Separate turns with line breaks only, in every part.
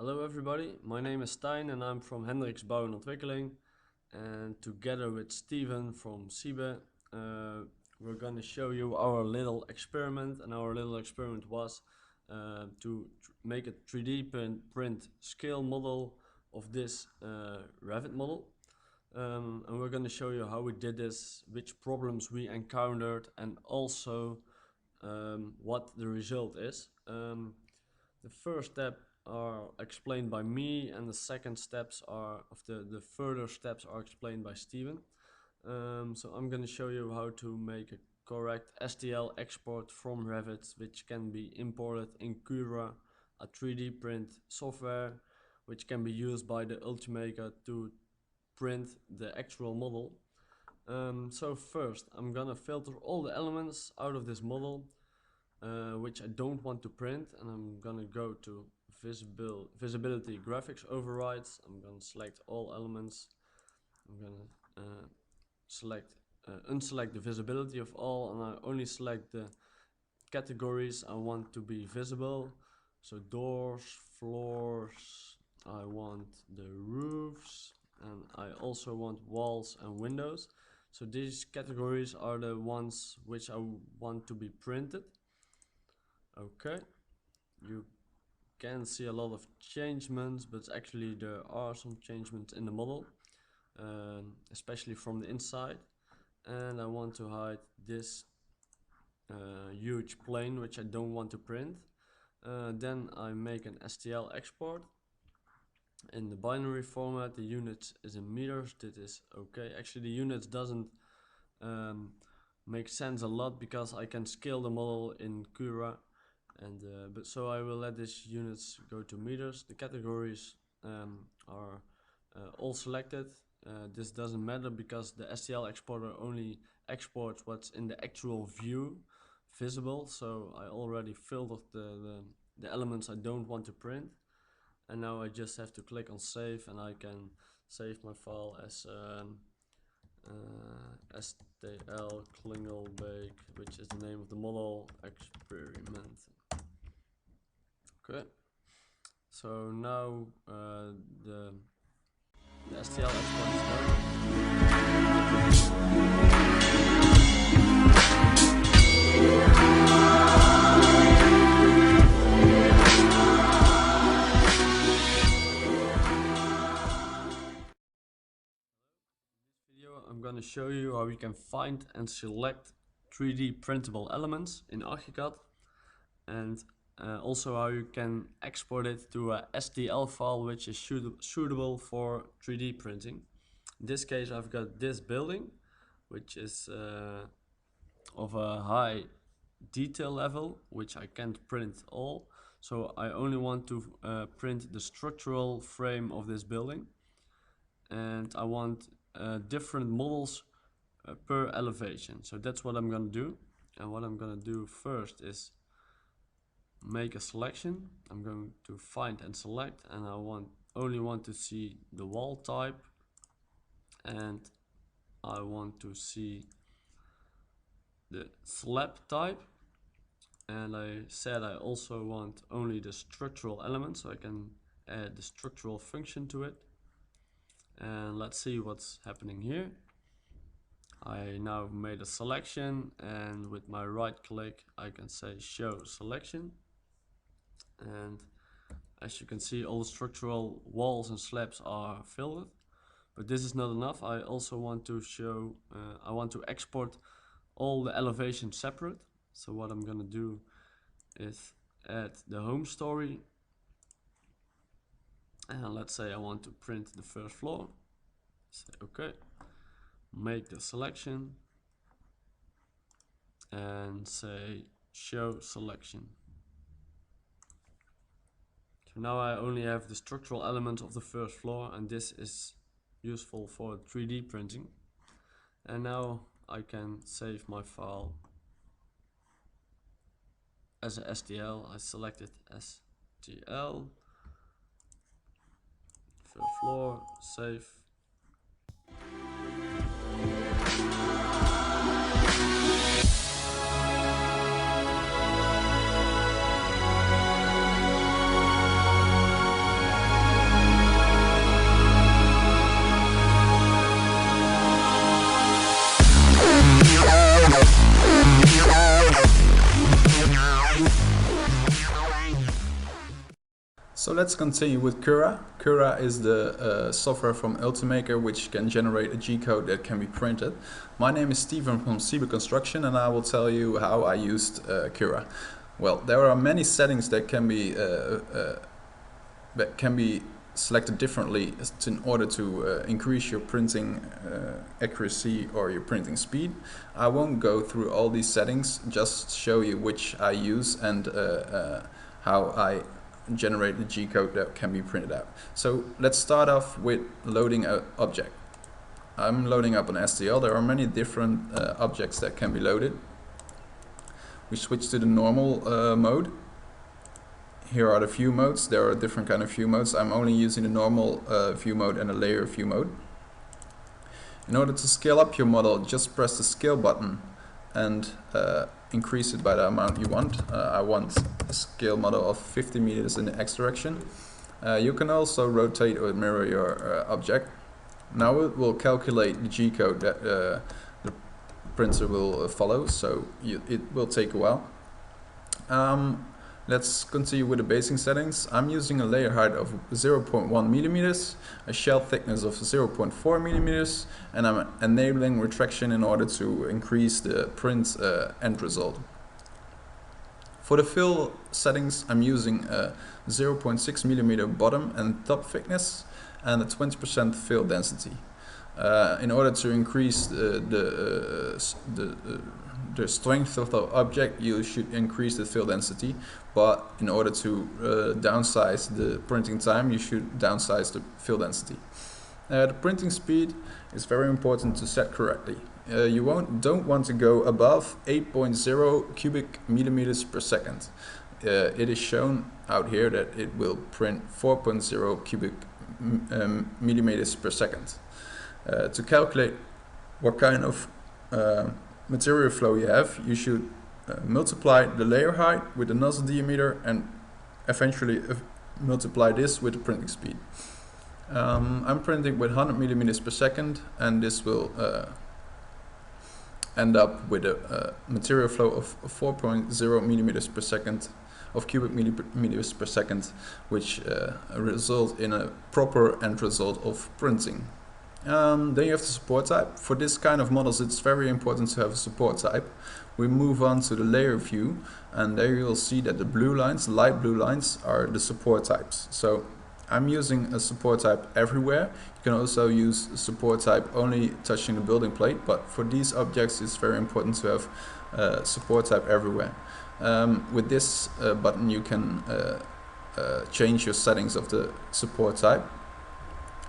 Hello everybody, my name is Stijn and I'm from Hendricks Bouw en Ontwikkeling, and together with Steven from SIBE we're going to show you our little experiment. And our little experiment was to make a 3D print scale model of this Revit model, and we're going to show you how we did this, which problems we encountered, and also what the result is. The first step are explained by me, and the second steps are the further steps are explained by Steven. So I'm going to show you how to make a correct STL export from Revit, which can be imported in Cura, a 3D print software which can be used by the Ultimaker to print the actual model. So first I'm gonna filter all the elements out of this model which I don't want to print, and I'm gonna go to visibility graphics overrides. I'm gonna select all elements. I'm gonna unselect the visibility of all, and I only select the categories I want to be visible. So doors, floors, I want the roofs, and I also want walls and windows. So these categories are the ones which I want to be printed. Okay, you can see a lot of changements, but actually there are some changements in the model, especially from the inside. And I want to hide this huge plane which I don't want to print. Then I make an STL export in the binary format. The units is in meters. This is okay. Actually the units doesn't make sense a lot because I can scale the model in Cura, and but so I will let these units go to meters. The categories are all selected. This doesn't matter because the STL exporter only exports what's in the actual view visible. So I already filtered the elements I don't want to print, and now I just have to click on save, and I can save my file as STL Klingelbeek, which is the name of the model experiment. Okay, so now the STL export is done. I'm going to show you how you can find and select 3D printable elements in Archicad, and also how you can export it to a STL file which is suitable for 3D printing. In this case I've got this building which is of a high detail level, which I can't print all, so I only want to print the structural frame of this building, and I want different models per elevation. So that's what I'm gonna do. And what I'm gonna do first is make a selection. I'm going to find and select, and I only want to see the wall type, and I want to see the slab type, and I said I also want only the structural element, so I can add the structural function to it. And let's see what's happening here. I now made a selection, and with my right click I can say show selection, and as you can see all the structural walls and slabs are filtered. But this is not enough. I also want to show, I want to export all the elevations separate. So what I'm gonna do is add the home story, and let's say I want to print the first floor. Say okay, make the selection, and say show selection. So now I only have the structural element of the first floor, and this is useful for 3D printing. And now I can save my file as a STL. I select it as STL, first floor, save.
So let's continue with Cura. Cura is the software from Ultimaker which can generate a G-code that can be printed. My name is Steven from CB Construction, and I will tell you how I used Cura. Well, there are many settings that can be selected differently in order to increase your printing accuracy or your printing speed. I won't go through all these settings, just show you which I use and how I generate the G-code that can be printed out. So let's start off with loading an object. I'm loading up an STL. There are many different objects that can be loaded. We switch to the normal mode. Here are the view modes. There are different kind of view modes. I'm only using the normal view mode and the layer view mode. In order to scale up your model, just press the scale button and increase it by the amount you want. I want a scale model of 50 meters in the X direction. You can also rotate or mirror your object. Now it will calculate the G-code that the printer will follow, so it will take a while. Let's continue with the basic settings. I'm using a layer height of 0.1 millimeters, a shell thickness of 0.4 millimeters, and I'm enabling retraction in order to increase the print end result. For the fill settings, I'm using a 0.6 millimeter bottom and top thickness and a 20% fill density. In order to increase the strength of the object, you should increase the fill density, but in order to downsize the printing time, you should downsize the fill density. The printing speed is very important to set correctly. You don't want to go above 8.0 cubic millimeters per second. It is shown out here that it will print 4.0 cubic millimeters per second. To calculate what kind of material flow you have, you should multiply the layer height with the nozzle diameter and eventually multiply this with the printing speed. I'm printing with 100 millimeters per second, and this will end up with a material flow of 4.0 millimeters per second of cubic millimeters per second, which results in a proper end result of printing. Then you have the support type. For this kind of models, it's very important to have a support type. We move on to the layer view, and there you'll see that the blue lines, light blue lines, are the support types. So I'm using a support type everywhere. You can also use a support type only touching the building plate, but for these objects it's very important to have support type everywhere. With this button you can change your settings of the support type.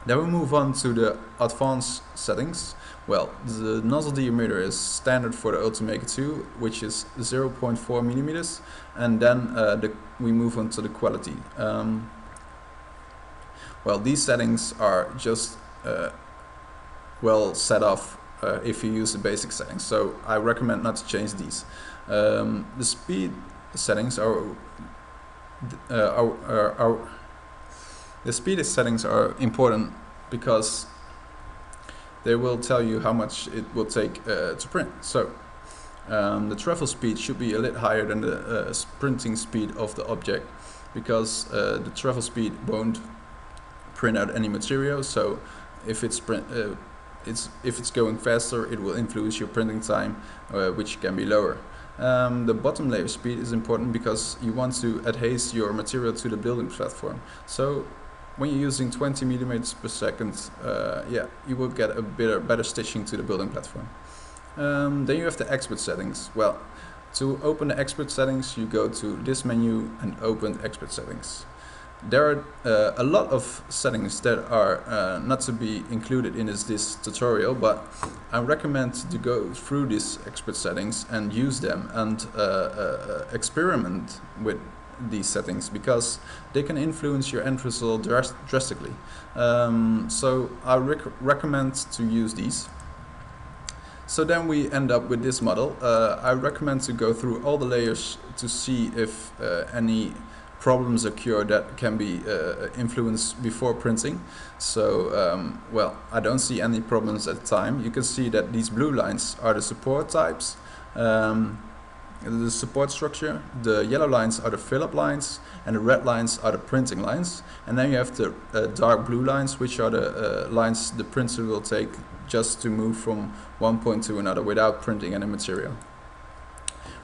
Then we move on to the advanced settings. Well, the nozzle diameter is standard for the Ultimaker 2, which is 0.4 millimeters, and then we move on to the quality. Well, these settings are just well set off if you use the basic settings, so I recommend not to change these. The speed settings the speed settings are important because they will tell you how much it will take to print. So the travel speed should be a little higher than the printing speed of the object, because the travel speed won't print out any material. So if it's going faster, it will influence your printing time, which can be lower. The bottom layer speed is important because you want to adhese your material to the building platform. So when you're using 20 millimeters per second, yeah, you will get a better stitching to the building platform. Then you have the expert settings. Well, to open the expert settings, you go to this menu and open expert settings. There are a lot of settings that are not to be included in this tutorial, but I recommend to go through these expert settings and use them and experiment with these settings, because they can influence your end result drastically. So I recommend to use these. So then we end up with this model. I recommend to go through all the layers to see if any problems occur that can be influenced before printing. So, well, I don't see any problems at the time. You can see that these blue lines are the support types, the support structure. The yellow lines are the fill-up lines, and the red lines are the printing lines. And then you have the dark blue lines, which are the lines the printer will take just to move from one point to another without printing any material.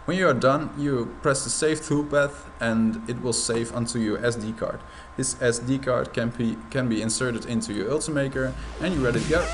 When you are done, you press the Save Toolpath and it will save onto your SD card. This SD card can be inserted into your Ultimaker and you're ready to go.